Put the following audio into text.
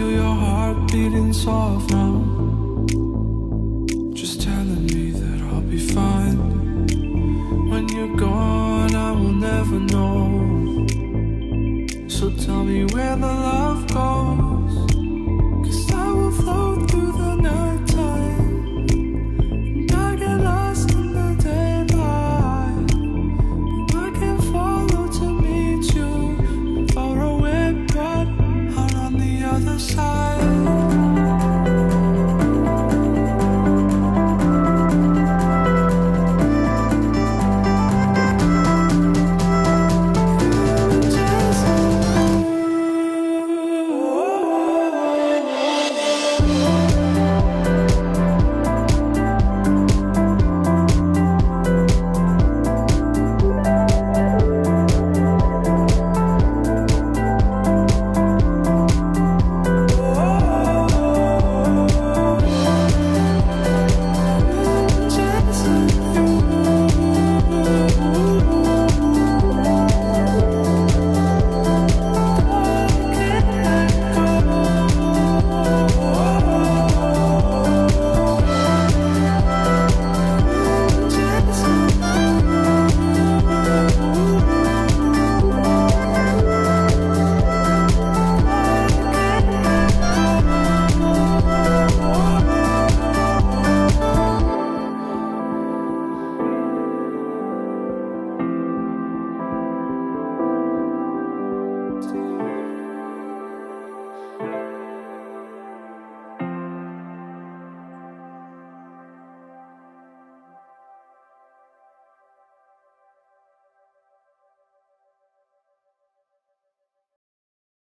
feel your heart beating soft now, just telling me that I'll be fine. When you're gone, I will never know. So tell me where the love goes, 'cause I will float through the night time, and I get lost in the daylight. But I can follow to meet you, far away but out on the other side.